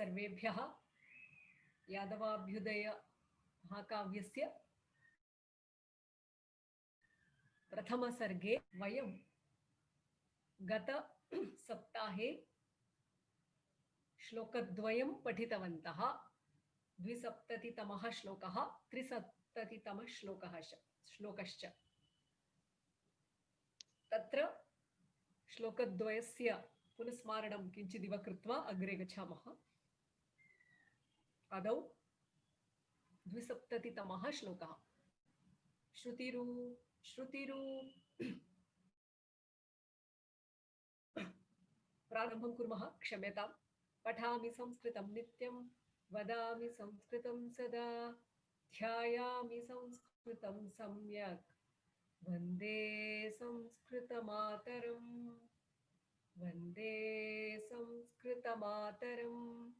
सर्वेभ्यः यादवाभ्युदय महाकाव्यस्य प्रथमसर्गे वयं गत सप्ताहे श्लोकद्वयं पठितवन्तः। 270तमः श्लोकः 370तमः श्लोकश्च। तत्र श्लोकद्वयस्य पुनस्मारणं किञ्चिदिव कृत्वा अग्रे गच्छामः। आदौ 270तमः श्लोकः। श्रुतिरू प्रारम्भं कुर्मः। क्षम्यतां। पठामि संस्कृतं नित्यं, वदामि संस्कृतं सदा, ध्यायामि संस्कृतं सम्यक्, वन्दे संस्कृतमातरम्, वन्दे संस्कृतमातरम्।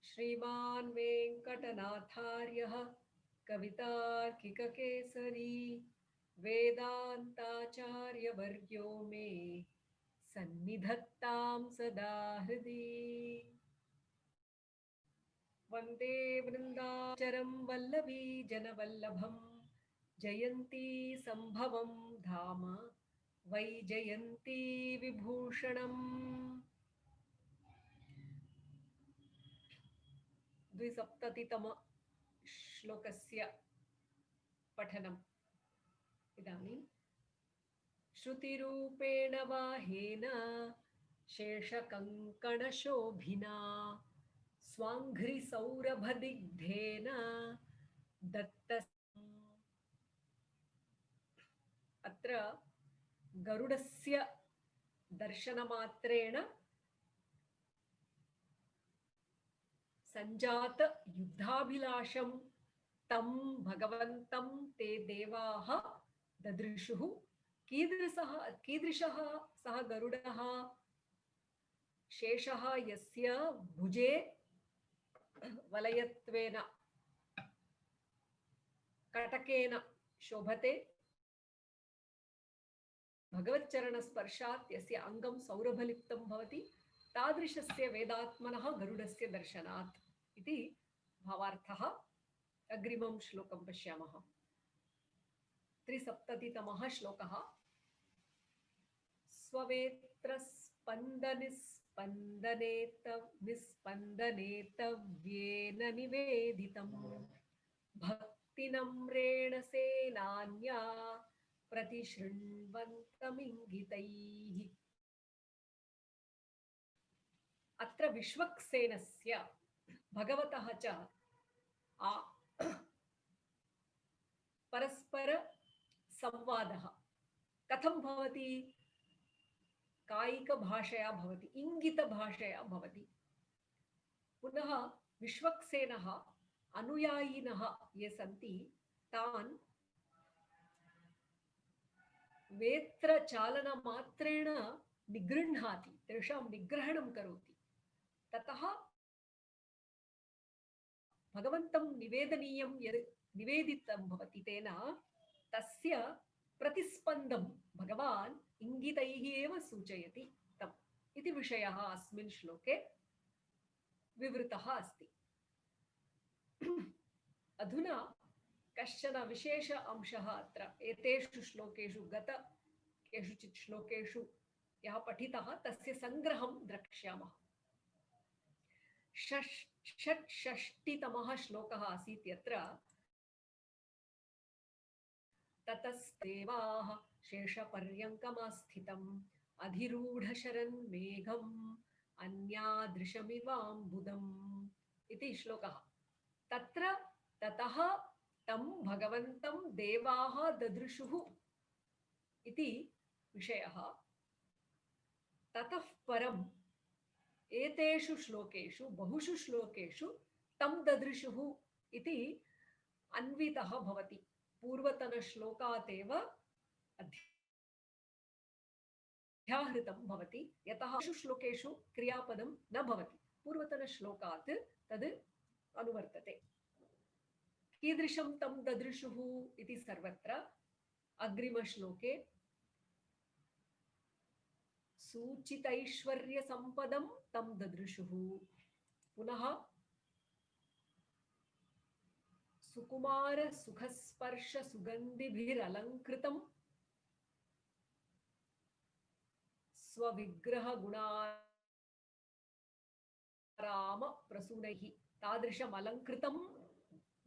श्रीमान् वेङ्कटनाथार्यः कवितार्किककेसरी वेदान्ताचार्यवर्यो मे सन्निधत्तां सदा हृदि। वन्दे वृन्दाचरं वल्लभी जनवल्लभं, जयन्ती सम्भवं धाम वै जयन्ती विभूषणम्। 270तम श्लोकस्य पठनम् इदानीं। श्रुतिरूपेण वाहेन शेषकङ्कणशोभिना स्वाङ्घ्रिसौरभदिग्धेन दत्त। अत्र गरुडस्य दर्शनमात्रेण संजात युद्धाभिलाषं तं भगवन्तं ते देवाः ददृशुः। कीदृशः सः गरुडः? शेषः यस्य भुजे वलयत्वेन कटकेन शोभते, भगवच्चरणस्पर्शात् यस्य अङ्गं सौरभलिप्तं भवति, तादृशस्य वेदात्मनः गरुडस्य दर्शनात् इति भावार्थः। अग्रिमं श्लोकं पश्यामः। 370तमः श्लोकः। स्ववेत्रस्पन्दनिस्पन्दनेतव्येन निवेदितं भक्तिनम्रेण सेनान्या प्रतिशृण्वन्तमिङ्गितैः। अत्र विश्वक्सेनस्य भगवतः च परस्पर संवादः कथं भवति? कायिकभाषया भवति, इङ्गितभाषया भवति। पुनः विश्वक्सेनः अनुयायिनः ये सन्ति तान् वेत्रचालनमात्रेण निगृह्णाति, तेषां निग्रहणं करोति। ततः भगवन्तं निवेदनीयं यद् निवेदितं भवति तेन तस्य प्रतिस्पन्दं भगवान् इङ्गितैः एव सूचयति तम् इति विषयः अस्मिन् श्लोके विवृतः अस्ति। अधुना कश्चन विशेष अंशः अत्र एतेषु श्लोकेषु, गत केषुचित् श्लोकेषु यः पठितः तस्य संग्रहं द्रक्ष्यामः। 660तमः श्लोकः आसीत् यत्र ततस्तेवाः शेषपर्यङ्कमास्थितम् अधिरूढशरन् मेघम् अन्यादृशमिवाम्बुदम् इति श्लोकः। तत्र ततः तं भगवन्तं देवाः ददृशुः इति विषयः। ततः परम् एतेषु श्लोकेषु, बहुषु श्लोकेषु तं ददृशुः इति अन्वितः भवति। पूर्वतनश्लोकात् एव अध्याहृतं भवति, यतः श्लोकेषु क्रियापदं न भवति, पूर्वतनश्लोकात् तद् अनुवर्तते। कीदृशं तं ददृशुः इति सर्वत्र अग्रिमश्लोके सूचितैश्वर्यसम्पदं तं ददृशुः पुनः सुकुमार सुखस्पर्श सुगन्धिभिरलङ्कृतं स्वविग्रह गुणाराम प्रसूनैः तादृशम् अलङ्कृतं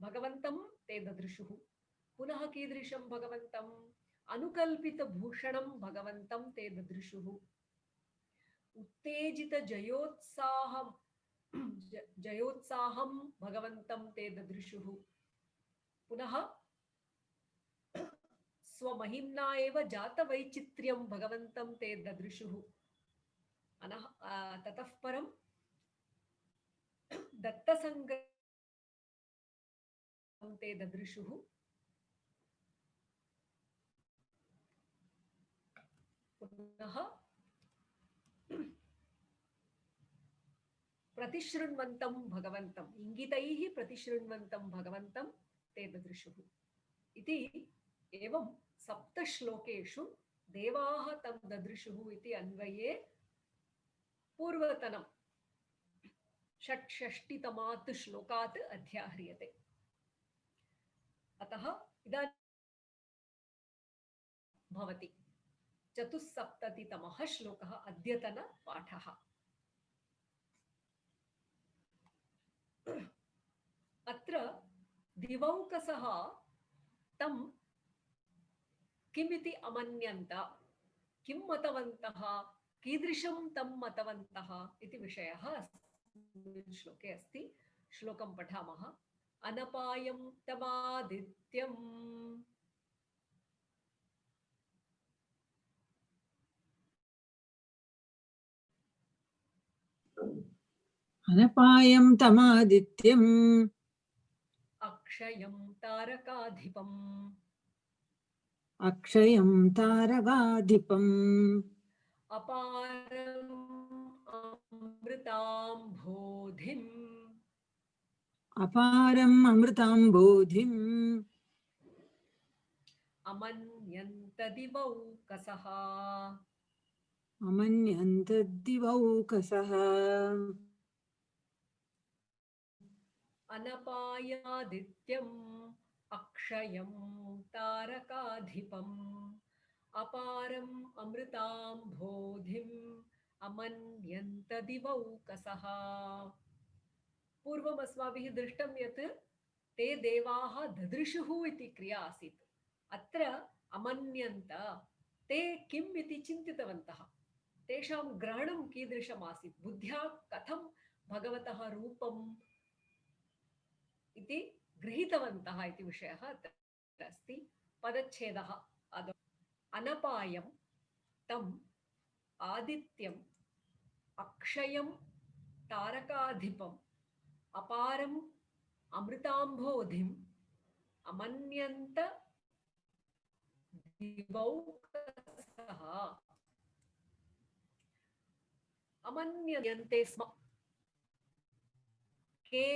भगवन्तं ते ददृशुः। पुनः कीदृशं भगवन्तम् अनुकल्पित भूषणं भगवन्तं ते ददृशुः। उत्तेजित जयोत्साहं भगवन्तं ते ददृशुः। पुनः स्वमहिम्ना एव जातवैचित्र्यं भगवन्तं ते ददृशुः। ततः परं दत्तसङ्गं ते ददृशुः। पुनः प्रतिशृण्वन्तं भगवन्तम् इंगितैः प्रतिशृण्वन्तं भगवन्तं ते ददृशुः इति। एवं सप्तश्लोकेषु देवाः तं ददृशुः इति अन्वये पूर्वतनं षट्षष्टितमात् श्लोकात् अध्याह्रियते। अतः इदानीं भवति चतुस्सप्ततितमः श्लोकः अद्यतनपाठः। अत्र दिवौकसः तं किमिति अमन्यन्त, किं मतवन्तः, कीदृशं तं मतवन्तः इति विषयः अस्मिन् श्लोके अस्ति। श्लोकं पठामः। अनपायं तमादित्यम् अनपायं तमादित्यम् अक्षयं तारकाधिपम् अक्षयं तारकाधिपम् अपारम् अमृताम्भोधिम् अपारम् अमृताम्भोधिम् अमन्यन्त दिवौकसः अमन्यन्त दिवौकसः अनपायादित्यम् अक्षयं तारकाधिपम् अपारम् अमृताम्भोधिम् अमन्यन्त दिवौकसः। पूर्वम् अस्माभिः दृष्टं यत् ते देवाः ददृशुः इति क्रिया आसीत्। अत्र अमन्यन्त, ते किम् इति चिन्तितवन्तः, तेषां ग्रहणं कीदृशम् आसीत्, बुद्ध्या कथं भगवतः रूपम् इति गृहीतवन्तः इति विषयः अत्र अस्ति। पदच्छेदः आदौ। अनपायं तम् आदित्यम् अक्षयं तारकाधिपम् अपारम् अमृताम्भोधिम् अमन्यन्त दिवौकसः। अमन्यन्ते स्म के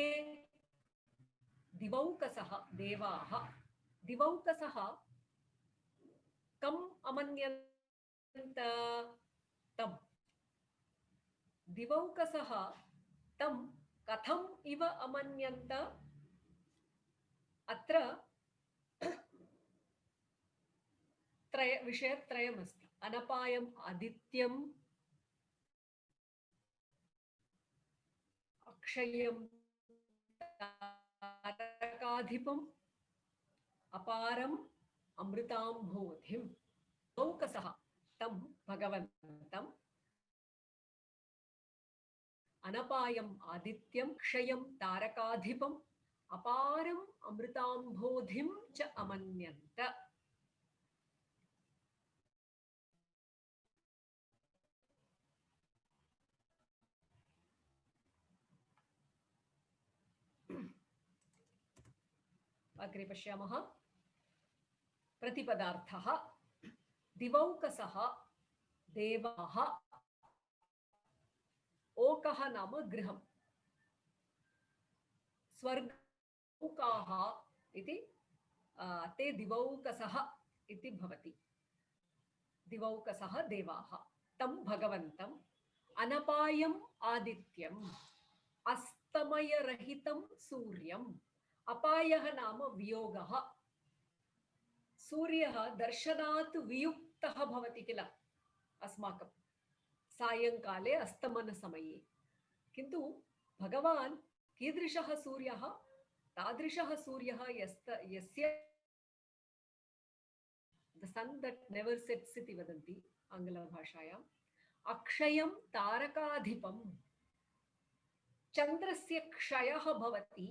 दिवौकसः देवाः। दिवौकसः कम् अमन्यन्त, तम्। दिवौकसः तं कथम् इव अमन्यन्त। अत्र विषयत्रयमस्ति। अनपायम् आदित्यम् अक्षयं तारकाधिपम् अपारम् अमृताम्भोधिम्। दिवौकसः तं भगवन्तम् अनपायम् आदित्यम् अक्षयं तारकाधिपम् अपारम् अमृताम्भोधिं च अमन्यन्त। अग्रे पश्यामः। प्रतिपदार्थः। दिवौकसः देवाः। ओकः नाम गृहम्। स्वर्गौकाः इति ते दिवौकसः इति भवति। दिवौकसः देवाः तं भगवन्तम् अनपायम् आदित्यम् अस्तमयरहितं सूर्यम् अपायः नाम वियोगः सूर्यः दर्शनात् वियुक्तः भवति किल अस्माकं सायंकाले अस्तमनसमये किन्तु भगवान् कीदृशः सूर्यः तादृशः सूर्यः यस्य the sun that never sets इति वदन्ति आङ्ग्लभाषायाम् अक्षयं तारकाधिपं चन्द्रस्य क्षयः भवति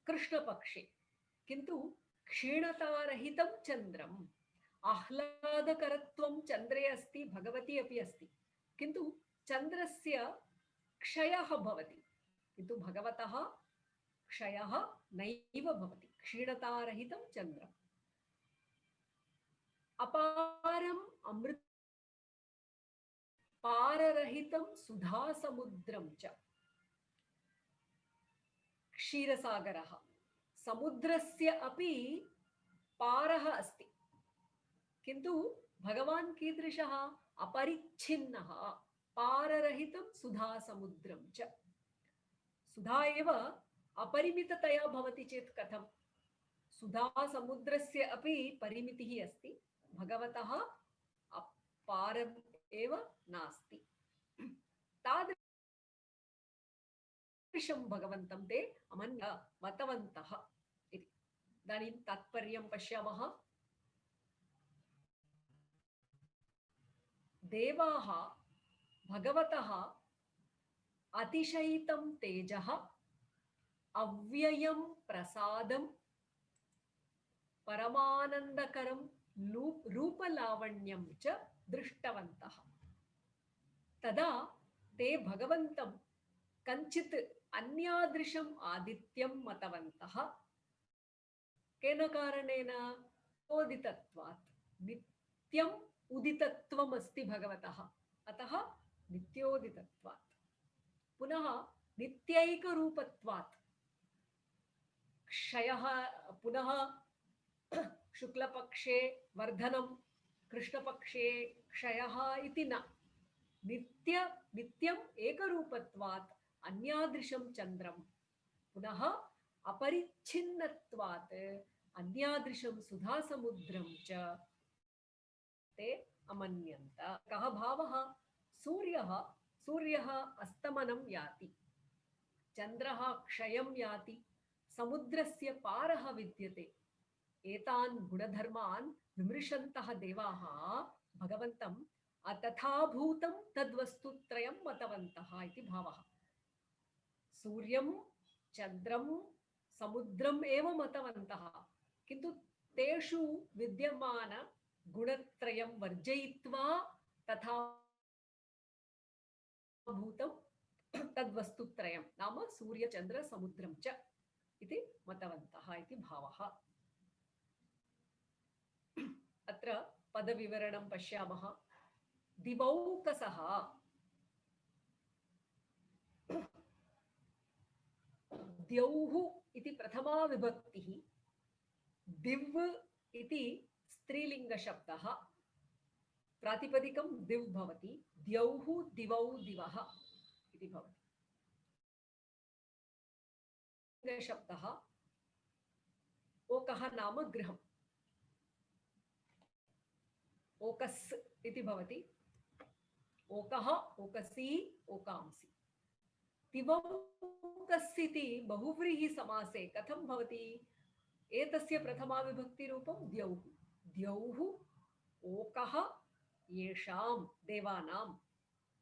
कृष्णपक्षे किन्तु क्षीणतारहितं चन्द्रम् आह्लादकरत्वं चन्द्रे अस्ति भगवती अपि अस्ति किन्तु चन्द्रस्य क्षयः भवति किन्तु भगवतः क्षयः नैव भवति क्षीणतारहितं चन्द्रम् अपारम् अमृत पाररहितं सुधासमुद्रं च क्षीरसागरः समुद्रस्य अपि पारः अस्ति किन्तु भगवान् कीदृशः अपरिच्छिन्नः पाररहितं सुधासमुद्रं च सुधा एव अपरिमिततया भवति चेत् कथं सुधासमुद्रस्य अपि परिमितिः अस्ति भगवतः पारम् एव नास्ति तादृशं भगवन्तं ते मतवन्तः इति इदानीं तात्पर्यं पश्यामः देवाः भगवतः अतिशयितं तेजः अव्ययं प्रसादं परमानन्दकरं रूपलावण्यं च दृष्टवन्तः तदा ते भगवन्तं कञ्चित् अन्यादृशम् आदित्यं मतवन्तः केन कारणेन उदितत्वात् नित्यम् उदितत्वम् अस्ति भगवतः अतः नित्योदितत्वात् पुनः नित्यैकरूपत्वात् क्षयः पुनः शुक्लपक्षे वर्धनं कृष्णपक्षे क्षयः इति न नित्यम् एकरूपत्वात् अन्यादृशं चन्द्रं पुनः अपरिच्छिन्नत्वात् अन्यादृशं सुधासमुद्रं च ते अमन्यन्त कः भावः सूर्यः अस्तमनं याति चन्द्रः क्षयं याति समुद्रस्य पारः विद्यते एतान् गुणधर्मान् विमृशन्तः देवाः भगवन्तं अतथाभूतं तद्वस्तुत्रयं मतवन्तः इति भावः सूर्यं चन्द्रं समुद्रम् एव मतवन्तः किन्तु तेषु विद्यमान गुणत्रयं वर्जयित्वा तथा भूतं तद्वस्तुत्रयं नाम सूर्य चन्द्र समुद्रं च इति मतवन्तः इति भावः अत्र पदविवरणं पश्यामः दिवौकसः द्यौः इति प्रथमा विभक्तिः दिव् इति स्त्रीलिङ्गशब्दः प्रातिपदिकं दिव् भवति द्यौः दिवौ दिवः इति भवति शब्दः ओकः नाम गृहम् ओकस् इति भवति ओकः ओकसी ओकांसि दिवौकस् इति बहुव्रीहि समासे कथं भवति एतस्य प्रथमा विभक्तिरूपं द्यौः द्यौः ओकः येषां देवानां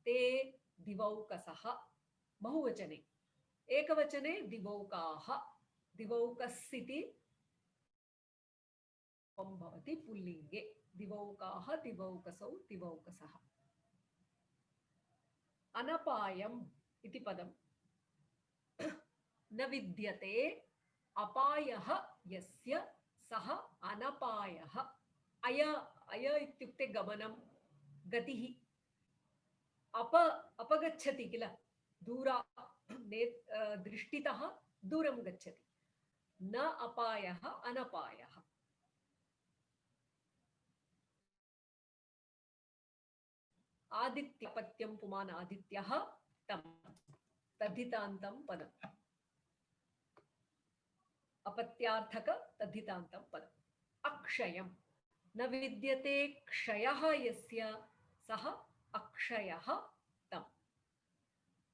ते दिवौकसः बहुवचने एकवचने दिवौकाः दिवौकस् इति भवति पुल्लिङ्गे दिवौकाः दिवौकसौ दिवौकसः अनपायम् इति पदं न विद्यते अपायः यस्य सः अनपायः अय इत्युक्ते गमनं गतिः अपगच्छति किल दूरा दृष्टितः दूरं गच्छति न अपायः अनपायः आदित्यपत्यं पुमान् आदित्यः तं तद्धितान्तं पदम् अपत्यार्थक तद्धितान्तं पदम् अक्षयं न विद्यते क्षयः यस्य सः अक्षयः तं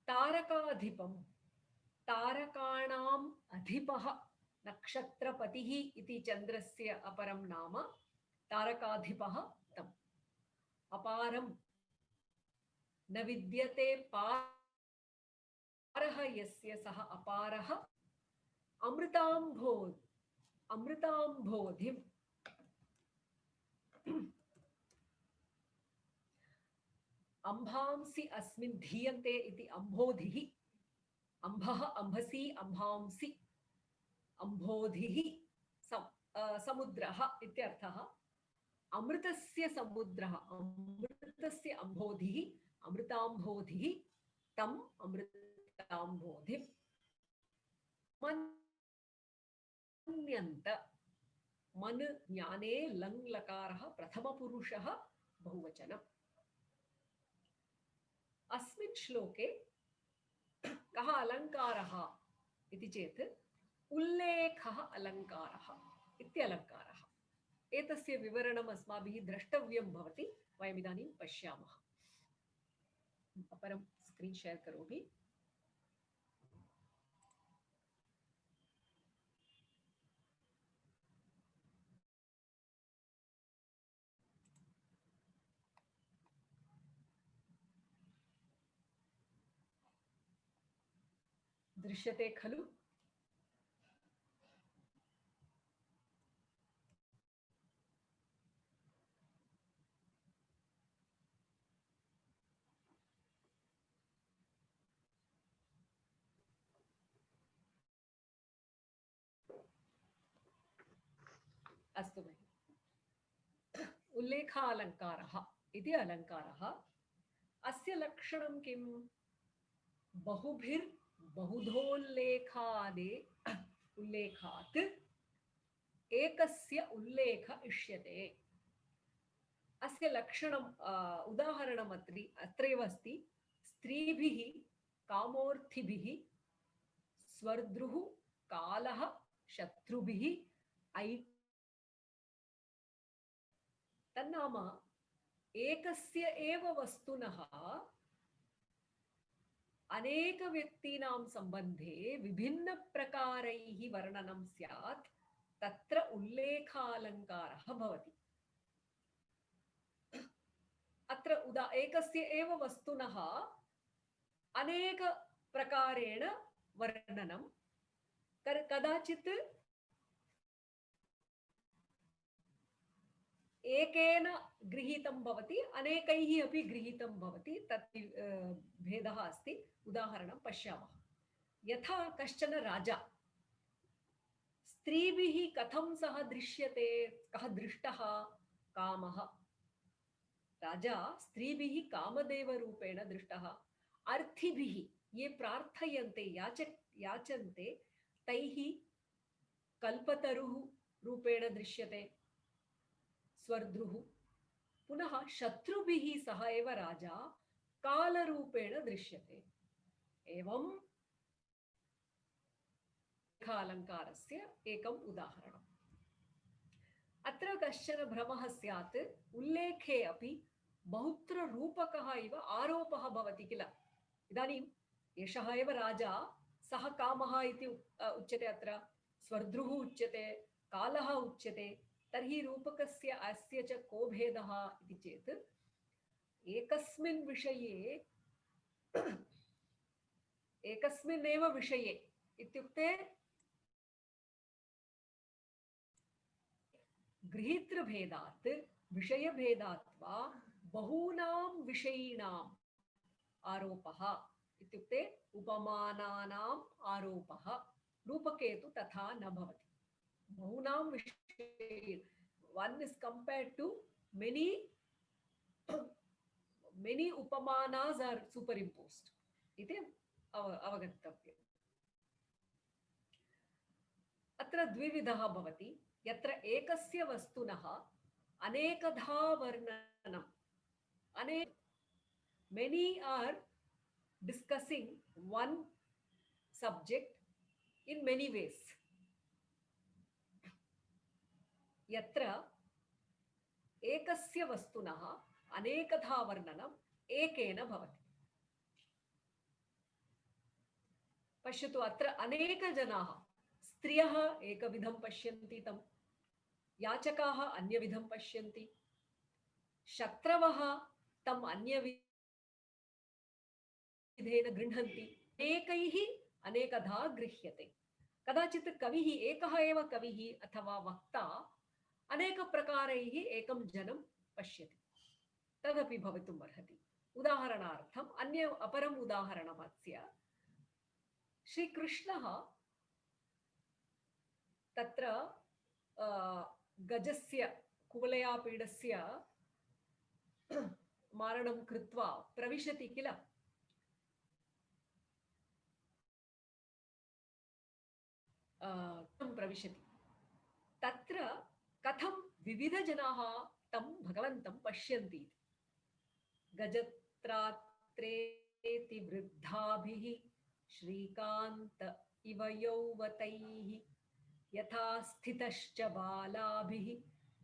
तारकाधिपं तारकाणाम् अधिपः नक्षत्रपतिः इति चन्द्रस्य अपरं नाम तारकाधिपः तम् अपारं न विद्यते पारः यस्य सः अपारः अमृताम्भोधिम् अंभांसि अस्मिन् धीयन्ते इति अम्भोधिः अंभः अंभसि अंभांसि अम्भोधिः समुद्रः इत्यर्थः अमृतस्य समुद्रः अमृतस्य अम्भोधिः अमृताम्भोधिः तम् अमृताम्भोधिम् मन्यन्त मन ज्ञाने लङ् लकारः प्रथमपुरुषः बहुवचनम् अस्मिन् श्लोके कः अलङ्कारः इति चेत् उल्लेखः अलङ्कारः इत्यलङ्कारः एतस्य विवरणम् अस्माभिः द्रष्टव्यं भवति वयम् इदानीं पश्यामः अपरं स्क्रीन् शेर् करोमि दृश्यते खलु अस्तु भगिनि उल्लेखालङ्कारः इति अलङ्कारः अस्य लक्षणं किम् बहुधोल्लेखादे उल्लेखात् एकस्य उल्लेख इष्यते अस्य लक्षणम् उदाहरणम् अत्रैव अस्ति स्त्रीभिः कामोर्थिभिः स्वर्द्रुः कालः शत्रुभिः ऐ तन्नाम एकस्य एव वस्तुनः अनेक व्यक्तीनां सम्बन्धे विभिन्न प्रकारैः वर्णनं स्यात् तत्र उल्लेखालङ्कारः भवति अत्र एकस्य एव वस्तुनः अनेक प्रकारेण वर्णनं कदाचित् एकेन गृहीतं भवति अनेकैः अपि गृहीतं भवति तत् भेदः अस्ति उदाहरणं पश्यामः यथा कश्चन राजा स्त्रीभिः कथं सः दृश्यते कः दृष्टः कामः राजा स्त्रीभिः कामदेवरूपेण दृष्टः अर्थिभिः ये प्रार्थयन्ते याचन्ते तैः कल्पतरुः रूपेण दृश्यते स्वर्द्रुः पुनः शत्रुभिः सह एव राजा कालरूपेण दृश्यते एवं अलङ्कारस्य एकम् उदाहरणम् अत्र कश्चन भ्रमः स्यात् उल्लेखे अपि बहुत्र रूपकः इव आरोपः भवति किल इदानीम् एषः एव राजा सः कामः इति उच्यते अत्र स्वर्द्रुः उच्यते कालः उच्यते तर्हि रूपकस्य अस्य च को भेदः इति चेत् एकस्मिन् विषये एकस्मिन्नेव विषये इत्युक्ते गृहीतृभेदात् विषयभेदात् वा बहूनां विषयीणाम् आरोपः इत्युक्ते उपमानानाम् आरोपः रूपके तु तथा न भवति बहूनां विषये one is compared to many upamanas are superimposed इति अवगन्तव्यम् अत्र द्विविधः भवति यत्र एकस्य वस्तुनः अनेकधा वर्णनम् many are discussing one subject in many ways. यत्र एकस्य वस्तुनः अनेकधा वर्णनम् एकेन भवति। पश्यतु, अत्र अनेकजनाः, स्त्रियः एकविधं पश्यन्ति तं, याचकाः अन्यविधं पश्यन्ति, शत्रवः तम् अन्यविधेन गृह्णन्ति, एकैः अनेकधा गृह्यते। कदाचित् कविः, एकः एव कविः अथवा वक्ता अनेकप्रकारैः एकं जनं पश्यति, तदपि भवितुम् अर्हति। उदाहरणार्थम् अपरम् उदाहरणमस्य, श्रीकृष्णः तत्र गजस्य कुवलयापीडस्य मारणं कृत्वा प्रविशति किल, प्रविशति, तत्र कथं विविधजनाः तं भगवन्तं पश्यन्ति। गजत्रात्रेति वृद्धाभिः श्रीकान्त इव यौवतैः यथा स्थितश्च बालाभिः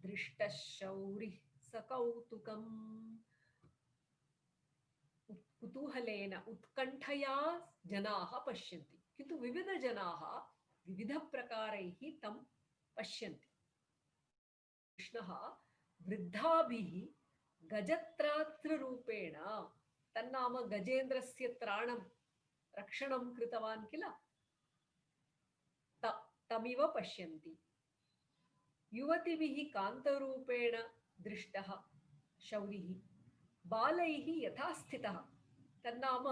दृष्टः शौरिः सकौतुकम्। कुतूहलेन उत्कण्ठया जनाः पश्यन्ति, किन्तु विविधजनाः विविधप्रकारैः तं पश्यन्ति। कृष्णः वृद्धाभिः गजत्रात्ररूपेण, तन्नाम गजेन्द्रस्य त्राणं रक्षणं कृतवान् किल, तमिव पश्यन्ति। युवतिभिः कान्तरूपेण दृष्टः शौरिः, बालैः यथा स्थितः, तन्नाम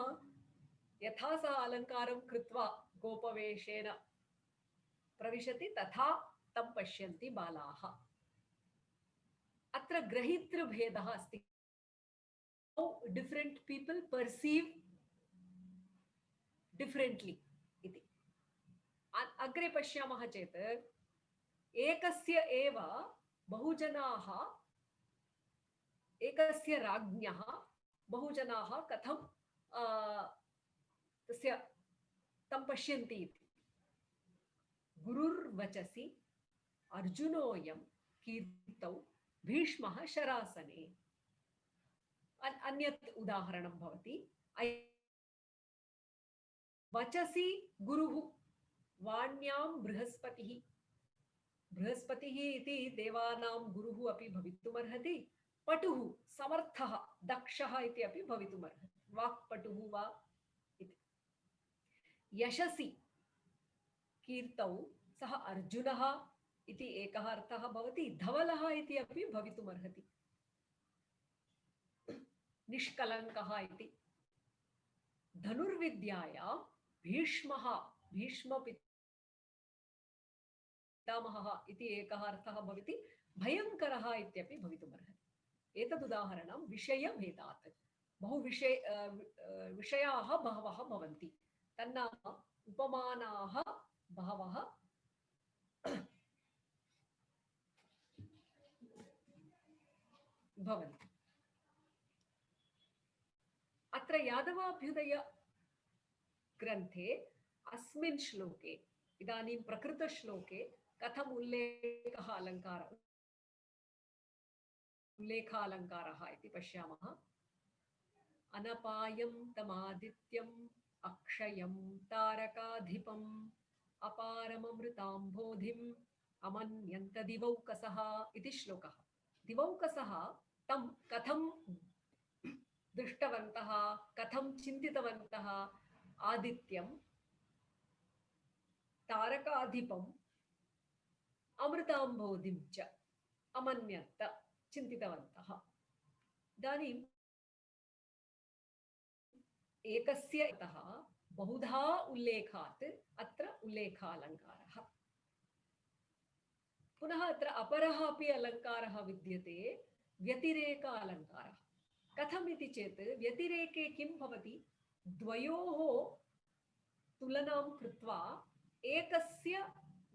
यथा सः अलङ्कारं कृत्वा गोपवेशेन प्रविशति तथा तं पश्यन्ति बालाः। अत्र ग्रहीतृभेदः अस्ति। How different people perceive differently इति। अग्रे पश्यामः चेत् एकस्य एव बहुजनाः, एकस्य राज्ञः बहुजनाः कथं तं पश्यन्ति इति। गुरुर्वचसि अर्जुनोऽयं कीर्तौ भीष्मः शरासने। अन्यत् उदाहरणं भवति, वचसि गुरुः, वाण्यां बृहस्पतिः। बृहस्पतिः इति देवानां गुरुः अपि भवितुमर्हति, पटुः, समर्थः, दक्षः इति अपि भवितुमर्हति, वाक्पटुः वा इति। यशसि कीर्तौ सः अर्जुनः इति एकः अर्थः भवति, धवलः इति अपि भवितुमर्हति, निष्कलङ्कः इति। धनुर्विद्यायां भीष्मः, भीष्मपितामहः इति एकः अर्थः भवति, भयङ्करः इत्यपि भवितुमर्हति। एतदुदाहरणं विषयभेदात्। विषयाः बहवः भवन्ति, तन्नाम उपमानाः बहवः भवन्ति। अत्र यादवाभ्युदय ग्रन्थे अस्मिन् श्लोके, इदानीं प्रकृतश्लोके कथम् उल्लेखालङ्कारः इति पश्यामः। अनपायं तमादित्यम् अक्षयं तारकाधिपम् अपारममृताम्भोधिम् अमन्यन्त दिवौकसः इति श्लोकः। दिवौकसः तं कथं दृष्टवन्तः, कथं चिन्तितवन्तः, आदित्यं, तारकाधिपम्, अमृताम्भोधिं च अमन्यन्त चिन्तितवन्तः। इदानीम् एकस्य बहुधा उल्लेखात् अत्र उल्लेखालङ्कारः। पुनः अत्र अपरः अपि अलङ्कारः विद्यते, व्यतिरेकालङ्कारः। कथम् इति चेत् व्यतिरेके किं भवति, द्वयोः तुलनां कृत्वा एकस्य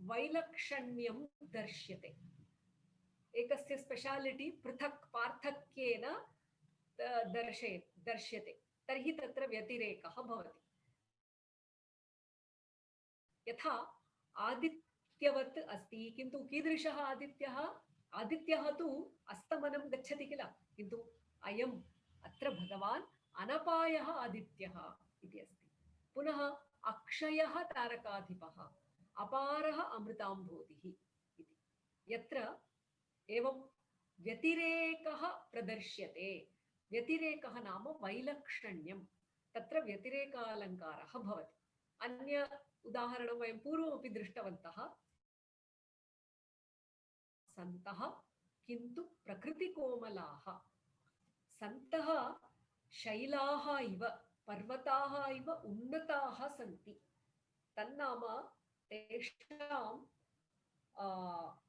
वैलक्षण्यं दर्श्यते, एकस्य स्पेशालिटी पृथक् पार्थक्येन दर्श्यते, तर्हि तत्र व्यतिरेकः भवति। यथा आदित्यवत् अस्ति, किन्तु कीदृशः आदित्यः? आदित्यः तु अस्तमनं गच्छति किल, किन्तु अयम् अत्र भगवान् अनपायः आदित्यः इति अस्ति। पुनः अक्षयः तारकाधिपः, अपारः अमृताम्भोधिः इति। यत्र एवं व्यतिरेकः प्रदर्श्यते, व्यतिरेकः नाम वैलक्षण्यं, तत्र व्यतिरेकालङ्कारः भवति। अन्य उदाहरणं वयं पूर्वमपि दृष्टवन्तः। सन्तः किन्तु प्रकृतिकोमलाः, सन्तः शैलाः इव, पर्वताः इव उन्नताः सन्ति, तन्नाम तेषां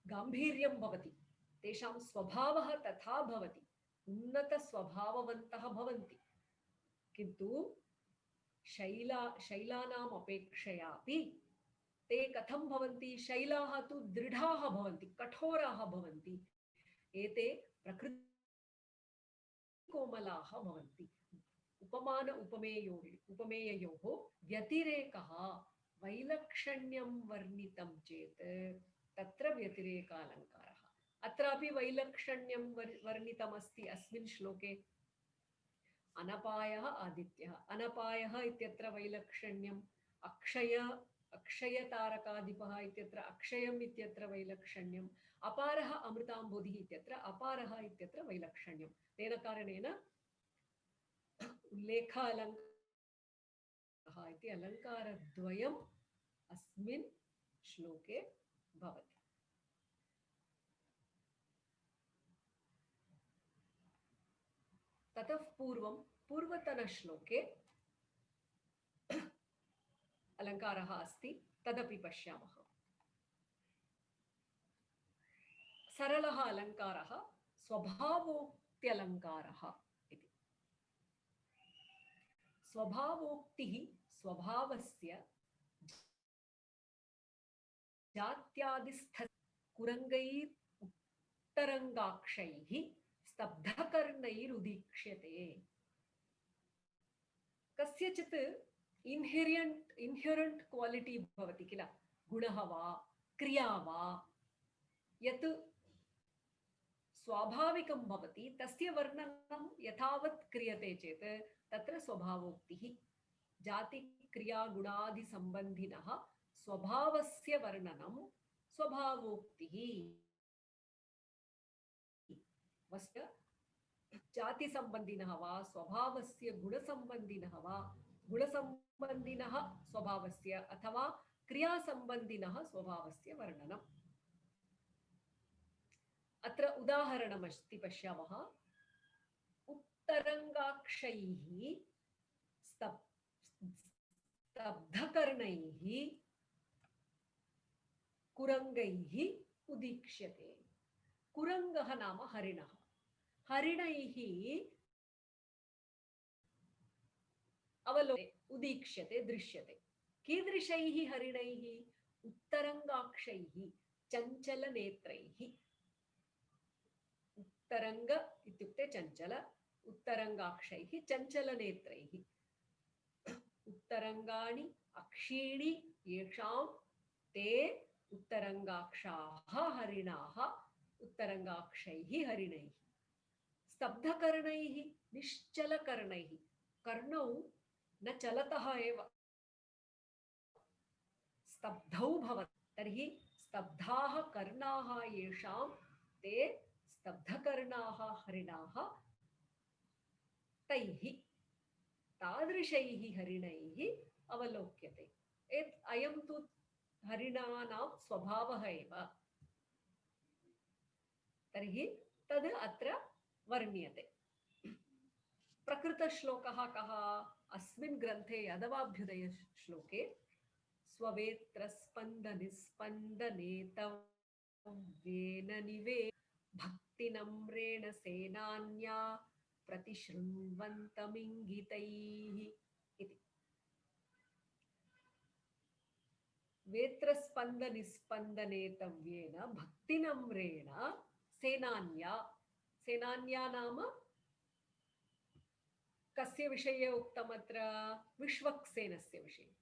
गाम्भीर्यं भवति, तेषां स्वभावः तथा भवति, उन्नतस्वभाववन्तः भवन्ति। किन्तु शैलानाम् अपेक्षयापि ते कथं भवन्ति? शैलाः तु दृढाः भवन्ति, कठोराः भवन्ति, एते प्रकृतिकोमलाः भवन्ति। उपमान उपमेययोः व्यतिरेकः वैलक्षण्यं वर्णितं चेत् तत्र व्यतिरेकालङ्कारः। अत्रापि वैलक्षण्यं वर्णितमस्ति अस्मिन् श्लोके। अनपायः आदित्यः, अनपायः इत्यत्र वैलक्षण्यम्, अक्षयतारकाधिपः इत्यत्र अक्षयम् इत्यत्र वैलक्षण्यम्, अपारः अमृताम्बोधिः इत्यत्र अपारः इत्यत्र वैलक्षण्यं। तेन कारणेन उल्लेख अलङ्कारः इति अलङ्कारद्वयम् अस्मिन् श्लोके भवति। ततः पूर्वं पूर्वतनश्लोके अलङ्कारः अस्ति, तदपि पश्यामः। सरलः अलङ्कारः स्वभावोक्त्यलङ्कारः इति। स्वभावोक्तिः स्वभावस्य जात्यादिस्थ कुरङ्गैः उत्तरङ्गाक्षैः स्तब्धकर्णैरुदीक्ष्यते। कस्यचित् इन्हेरेंट क्वालिटी भवति किल, गुणः वा क्रिया वा, यत् स्वाभाविकं भवति तस्य वर्णनं यथावत् क्रियते चेत् तत्र स्वभावोक्तिः। जाति क्रिया गुणादि संबन्धिनः स्वभावस्य वर्णनं स्वभावोक्तिः। वस्य जाति संबंधिनः वा स्वभावस्य गुणसंबंधिनः वा, गुणसंबंधिनः स्वभावस्य अथवा क्रियासंबंधिनः स्वभावस्य वर्णनम्। अत्र उदाहरणमस्ति, पश्यामः। उत्तरङ्गाक्षैः स्तब्धकर्णैः कुरङ्गैः उदीक्ष्यते। कुरङ्गः नाम हरिणः, हरिणैः अवलोके उदीक्ष्यते, दृश्यते। कीदृशैः हरिणैः? उत्तरङ्गाक्षैः, चञ्चलनेत्रैः। उत्तरङ्ग इत्युक्ते चञ्चल, उत्तरङ्गाक्षैः चञ्चलनेत्रैः। उत्तरङ्गाणि अक्षीणि येषां ते उत्तरङ्गाक्षाः हरिणाः, उत्तरङ्गाक्षैः हरिणैः। स्तब्धकर्णैः, निश्चलकर्णैः, कर्णौ न चलतः एव, स्तब्धौ भवति। तर्हि स्तब्धाः कर्णाः येषां ते स्तब्धकर्णाः हरिणाः, तैः तादृशैः हरिणैः अवलोक्यते। अयं तु हरिणानां स्वभावः एव। तर्हि तद् अत्र वर्ण्यते। प्रकृतश्लोकः कः? अस्मिन् ग्रन्थे यादवाभ्युदय श्लोके स्ववेत्रस्पन्दनिस्पन्दनेतव्येन निवे भक्तिनम्रेण सेनान्या प्रतिशृण्वन्तमिङ्गितैः इति। वेत्रस्पन्दनिस्पन्दनेतव्येन भक्तिनम्रेण सेनान्या, सेनान्या नाम कस्य विषये उक्तम् अत्र? विश्वक्सेनस्य विषये।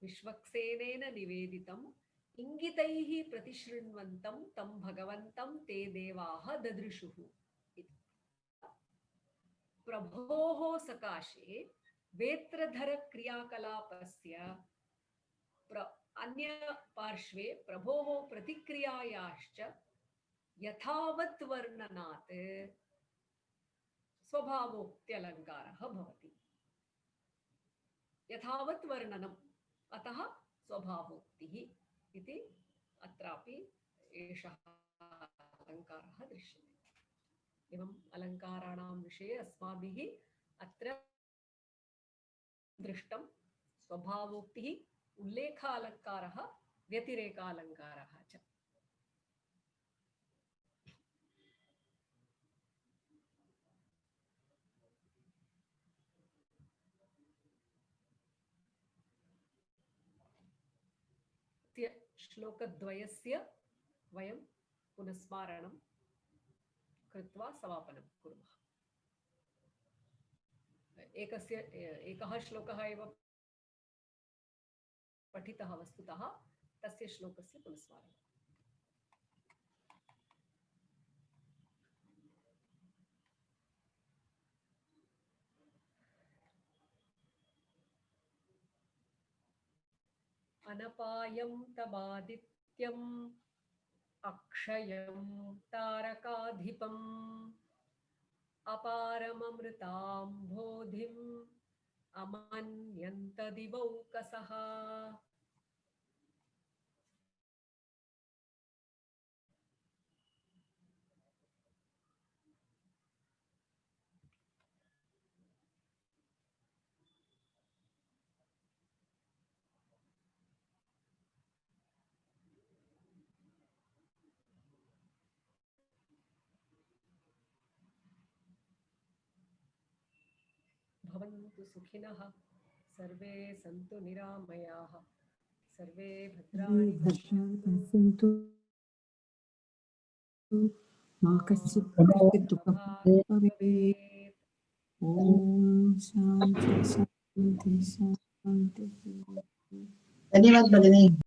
विश्वक्सेनेन निवेदितम् इंगितैः प्रतिशृण्वन्तं तं भगवन्तं ते देवाः ददृशुः इति। प्रभोः सकाशे वेत्रधर क्रियाकलापस्य अन्य पार्श्वे प्रभोः प्रतिक्रियायाश्च यथावत् वर्णनात् स्वभावोक्त्यलङ्कारः भवति। यथावत् वर्णनम् अतः स्वभावोक्तिः इति अत्रापि एषः अलङ्कारः दृश्यते। एवम् अलङ्काराणां विषये अस्माभिः अत्र दृष्टं स्वभावोक्तिः, उल्लेखालङ्कारः, व्यतिरेकालङ्कारः च। श्लोकद्वयस्य वयं पुनस्मारणं कृत्वा समापनं कुर्मः। एकः श्लोकः एव पठितः वस्तुतः, तस्य श्लोकस्य पुनस्मारणम्। अनपायं तवादित्यम् अक्षयं तारकाधिपम् अपारममृतां बोधिम् अमन्यन्त दिवौकसः। भवन्तु सुखिनः, सर्वे सन्तु निरामयाः, सर्वे भद्राणि पश्यन्तु मा कश्चित् दुःखं भवेत्। ॐ शान्ति शान्ति शान्ति। धन्यवाद भगिनी।